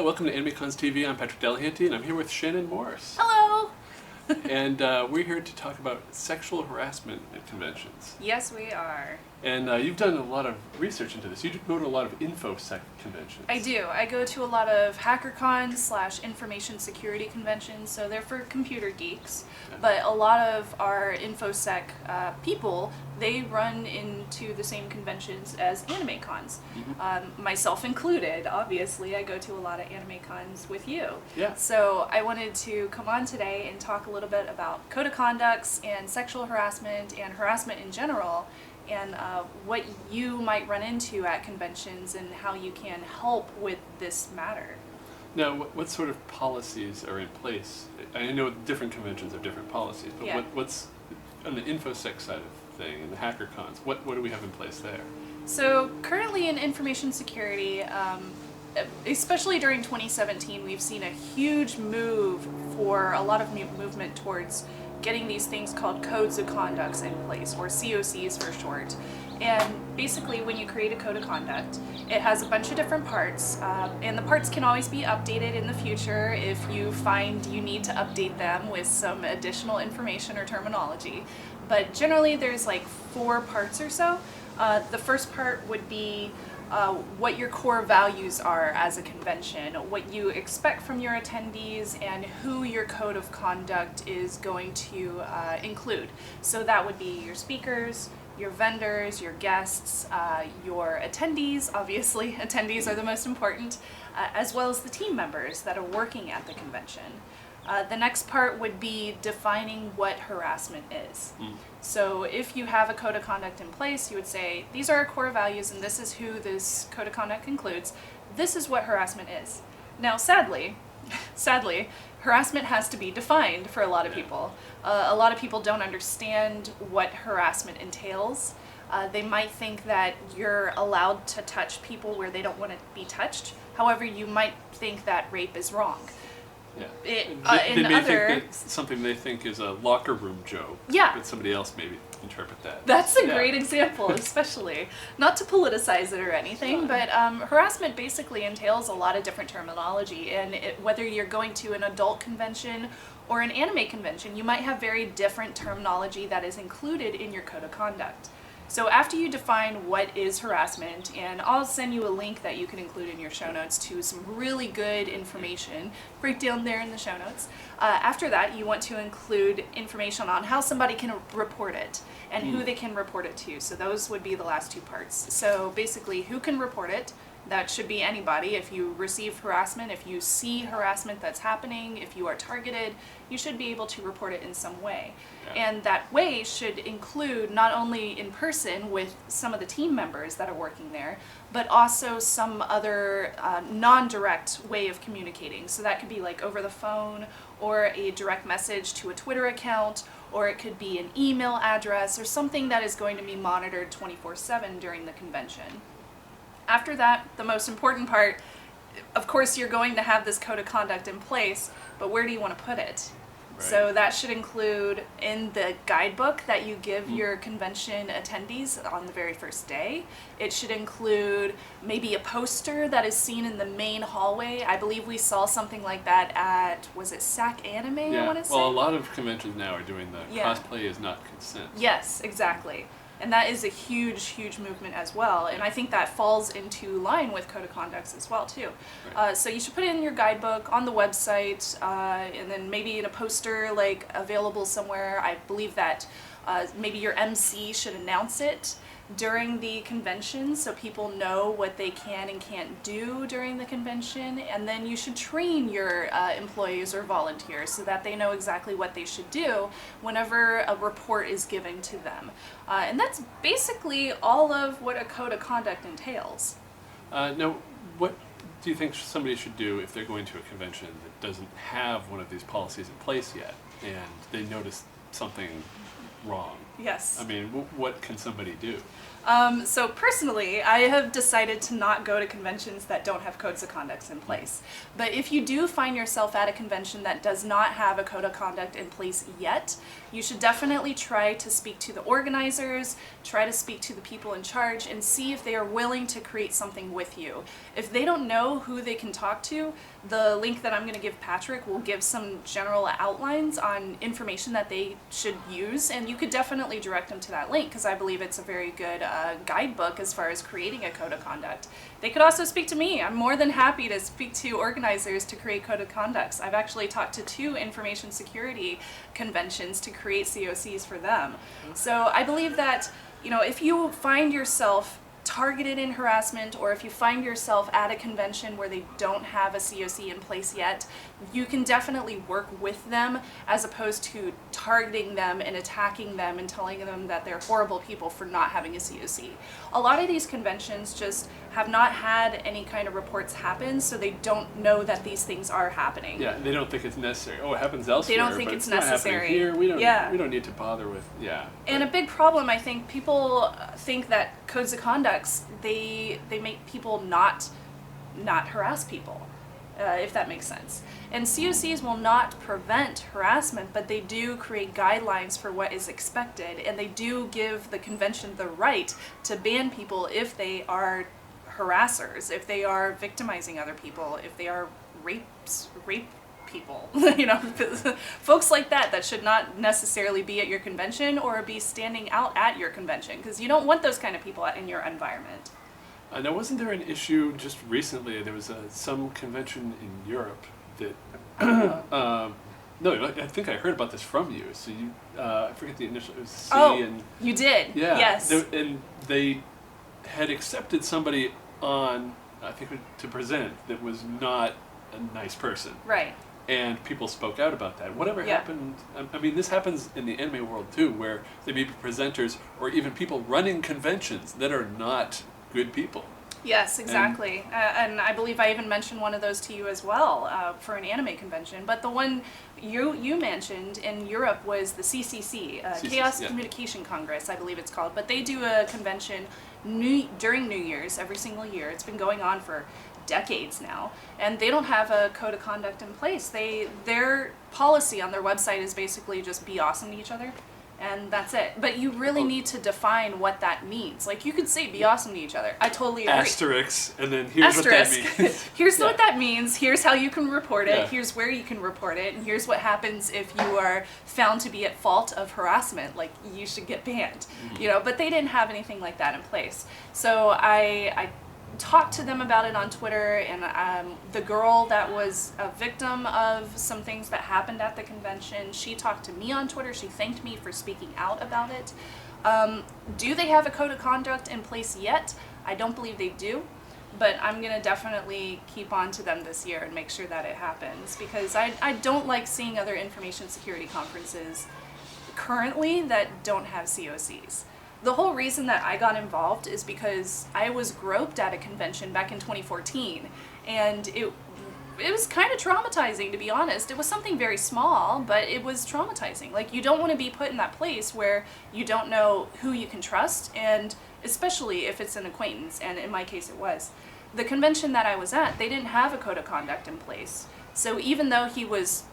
Hi, welcome to AnimeCons TV. I'm Patrick Delahanty, and I'm here with Shannon Morse. Hello! And we're here to talk about sexual harassment at conventions. Yes, we are. And you've done a lot of research into this. You go to a lot of infosec conventions. I do. I go to a lot of HackerCons / information security conventions, so they're for computer geeks. Okay. But a lot of our infosec people, they run into the same conventions as AnimeCons. Myself included, obviously. I go to a lot of AnimeCons with you. Yeah. So I wanted to come on today and talk a little bit about code of conducts and sexual harassment and harassment in general, and what you might run into at conventions and how you can help with this matter. Now, what sort of policies are in place? I know different conventions have different policies, but Yeah. what's on the infosec side of thing and the HackerCons? What do we have in place there? So currently in information security, especially during 2017, we've seen a huge move for a lot of movement towards getting these things called codes of conducts in place, or COCs for short. And basically when you create a code of conduct, it has a bunch of different parts, and the parts can always be updated in the future if you find you need to update them with some additional information or terminology. But generally there's like 4 parts or so. The first part would be what your core values are as a convention, what you expect from your attendees, and who your code of conduct is going to include. So that would be your speakers, your vendors, your guests, your attendees. Obviously, attendees are the most important, as well as the team members that are working at the convention. The next part would be defining what harassment is. So if you have a code of conduct in place, you would say, these are our core values and this is who this code of conduct includes. This is what harassment is. Now, sadly, harassment has to be defined for a lot of people. A lot of people don't understand what harassment entails. They might think that you're allowed to touch people where they don't want to be touched. However, you might think that rape is wrong. Yeah. They may think that's something they think is a locker room joke. Yeah. But somebody else maybe interpret that. That's a great example, especially. Not to politicize it or anything, but harassment basically entails a lot of different terminology, and whether you're going to an adult convention or an anime convention, you might have very different terminology that is included in your code of conduct. So after you define what is harassment, and I'll send you a link that you can include in your show notes to some really good information, breakdown there in the show notes. After that, you want to include information on how somebody can report it and who they can report it to. So those would be the last 2 parts. So basically, who can report it? That should be anybody. If you receive harassment, if you see harassment that's happening, if you are targeted, you should be able to report it in some way. Yeah. And that way should include not only in person with some of the team members that are working there, but also some other non-direct way of communicating. So that could be like over the phone, or a direct message to a Twitter account, or it could be an email address, or something that is going to be monitored 24/7 during the convention. After that, the most important part, of course you're going to have this code of conduct in place, but where do you want to put it? Right. So that should include in the guidebook that you give your convention attendees on the very first day. It should include maybe a poster that is seen in the main hallway. I believe we saw something like that at, was it SAC Anime, I want to say? Well, a lot of conventions now are doing the cosplay is not consent. Yes, exactly. And that is a huge, huge movement as well. And I think that falls into line with code of conducts as well, too. Right. So you should put it in your guidebook, on the website, and then maybe in a poster like available somewhere. I believe that maybe your MC should announce it during the convention so people know what they can and can't do during the convention. And then you should train your employees or volunteers so that they know exactly what they should do whenever a report is given to them. And that's basically all of what a code of conduct entails. Now, what do you think somebody should do if they're going to a convention that doesn't have one of these policies in place yet, and they notice something wrong? Yes. I mean, what can somebody do? So personally, I have decided to not go to conventions that don't have codes of conduct in place. But if you do find yourself at a convention that does not have a code of conduct in place yet, you should definitely try to speak to the organizers, try to speak to the people in charge, and see if they are willing to create something with you. If they don't know who they can talk to, the link that I'm going to give Patrick will give some general outlines on information that they should use, and you could definitely direct them to that link, because I believe it's a very good guidebook as far as creating a code of conduct. They could also speak to me. I'm more than happy to speak to organizers to create code of conducts. I've actually talked to 2 information security conventions to create COCs for them. So I believe that, if you find yourself targeted in harassment, or if you find yourself at a convention where they don't have a COC in place yet, you can definitely work with them as opposed to targeting them and attacking them and telling them that they're horrible people for not having a COC. A lot of these conventions just have not had any kind of reports happen, so they don't know that these things are happening. Yeah, they don't think it's necessary. Oh, it happens elsewhere. They don't think but it's not necessary. happening here. We don't. Yeah. We don't need to bother with. Yeah. And a big problem, I think, people think that codes of conducts they make people not harass people, if that makes sense. And COCs will not prevent harassment, but they do create guidelines for what is expected, and they do give the convention the right to ban people if they are harassers, if they are victimizing other people, if they are rape people, folks like that should not necessarily be at your convention or be standing out at your convention, because you don't want those kind of people in your environment. Now, wasn't there an issue just recently? There was some convention in Europe that. No, I think I heard about this from you. So you, I forget the initial. It was C and. You did. Yeah. Yes. And they had accepted somebody on, I think, to present that was not a nice person. Right. And people spoke out about that. Whatever happened, I mean, this happens in the anime world too, where there may be presenters or even people running conventions that are not good people. Yes, exactly. And I believe I even mentioned one of those to you as well for an anime convention. But the one you mentioned in Europe was the CCC, Chaos Communication Congress, I believe it's called. But they do a convention during New Year's every single year. It's been going on for decades now, and they don't have a code of conduct in place. Their policy on their website is basically just be awesome to each other, and that's it. But you really need to define what that means. Like, you could say be awesome to each other. I totally agree. Asterisk, and then here's what that means. Here's what that means. Here's how you can report it. Yeah. Here's where you can report it. And here's what happens if you are found to be at fault of harassment. Like, you should get banned. Mm-hmm. But they didn't have anything like that in place. So I talked to them about it on Twitter, and the girl that was a victim of some things that happened at the convention, she talked to me on Twitter. She thanked me for speaking out about it. Do they have a code of conduct in place yet? I don't believe they do, but I'm going to definitely keep on to them this year and make sure that it happens, because I don't like seeing other information security conferences currently that don't have COCs. The whole reason that I got involved is because I was groped at a convention back in 2014, and it was kind of traumatizing, to be honest. It was something very small, but it was traumatizing. Like, you don't want to be put in that place where you don't know who you can trust, and especially if it's an acquaintance, and in my case it was. The convention that I was at, they didn't have a code of conduct in place. So even though he was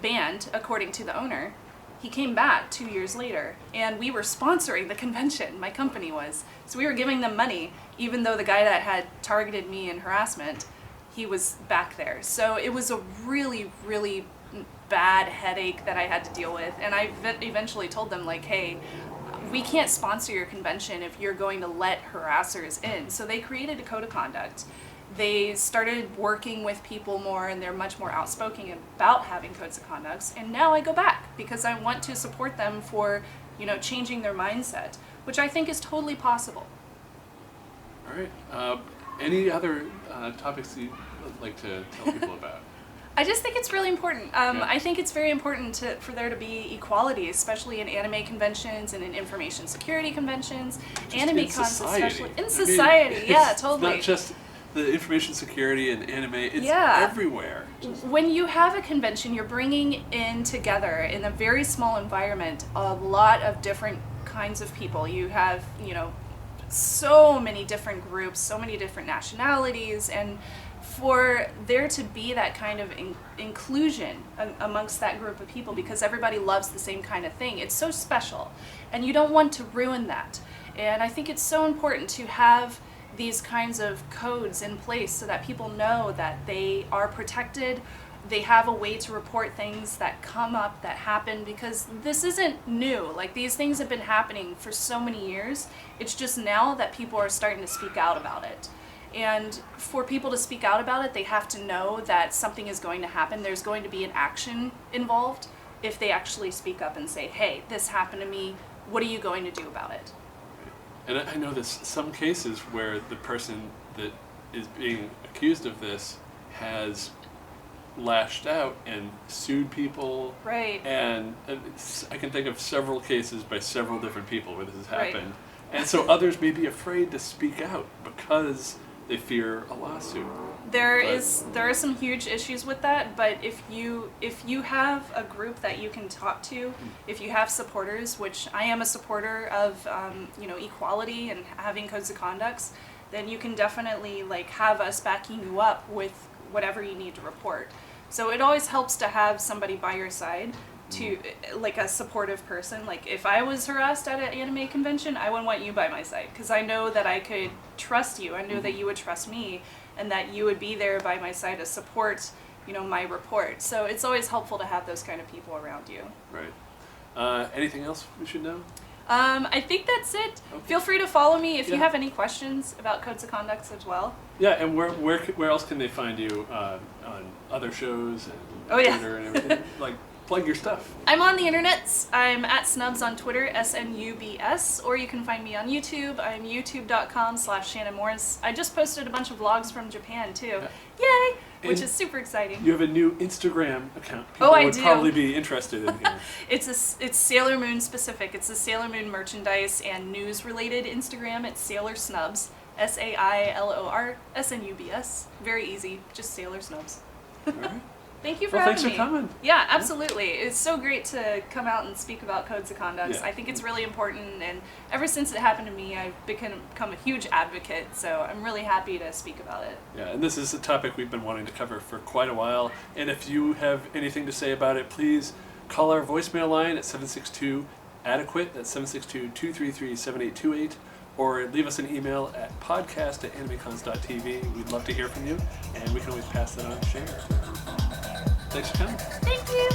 banned, according to the owner, he came back 2 years later, and we were sponsoring the convention, my company was. So we were giving them money, even though the guy that had targeted me in harassment, he was back there. So it was a really, really bad headache that I had to deal with. And I eventually told them, like, hey, we can't sponsor your convention if you're going to let harassers in. So they created a code of conduct. They started working with people more, and they're much more outspoken about having codes of conduct. And now I go back because I want to support them for, changing their mindset, which I think is totally possible. All right. Any other topics you'd like to tell people about? I just think it's really important. I think it's very important for there to be equality, especially in anime conventions and in information security conventions. AnimeCons, especially in society. Yeah, totally. It's not just the information security and anime, it's everywhere. When you have a convention, you're bringing in together, in a very small environment, a lot of different kinds of people. You have, so many different groups, so many different nationalities, and for there to be that kind of inclusion amongst that group of people, because everybody loves the same kind of thing, it's so special, and you don't want to ruin that. And I think it's so important to have these kinds of codes in place so that people know that they are protected. They have a way to report things that come up, that happen, because this isn't new. Like, these things have been happening for so many years. It's just now that people are starting to speak out about it. And for people to speak out about it, they have to know that something is going to happen. There's going to be an action involved if they actually speak up and say, hey, this happened to me. What are you going to do about it? And I know there's some cases where the person that is being accused of this has lashed out and sued people. Right. And I can think of several cases by several different people where this has happened. Right. And so others may be afraid to speak out because they fear a lawsuit. There are some huge issues with that, but if you have a group that you can talk to, if you have supporters, which I am a supporter of, equality and having codes of conducts, then you can definitely have us backing you up with whatever you need to report. So it always helps to have somebody by your side, to a supportive person. Like, if I was harassed at an anime convention, I would want you by my side, because I know that I could trust you. I know that you would trust me, and that you would be there by my side to support, my report. So it's always helpful to have those kind of people around you. Right. Anything else we should know? I think that's it. Okay. Feel free to follow me if you have any questions about codes of conduct as well. Yeah, and where else can they find you on other shows and Twitter and everything? Plug your stuff. I'm on the internets. I'm at Snubs on Twitter, SNUBS, or you can find me on YouTube. I'm youtube.com/Shannon Morse. I just posted a bunch of vlogs from Japan too. Yay! Which is super exciting. You have a new Instagram account. People would probably be interested in here. It's Sailor Moon specific. It's a Sailor Moon merchandise and news related Instagram. It's Sailor Snubs. SAILOR SNUBS. Very easy. Just Sailor Snubs. All right. Thank you for having me. Thanks for coming. Yeah, absolutely. It's so great to come out and speak about codes of conduct. Yeah. I think it's really important, and ever since it happened to me, I've become a huge advocate, so I'm really happy to speak about it. Yeah, and this is a topic we've been wanting to cover for quite a while, and if you have anything to say about it, please call our voicemail line at 762-ADEQUATE, that's 762-233-7828, or leave us an email at podcast@animecons.tv. We'd love to hear from you, and we can always pass that on and share. Thanks for coming. Thank you.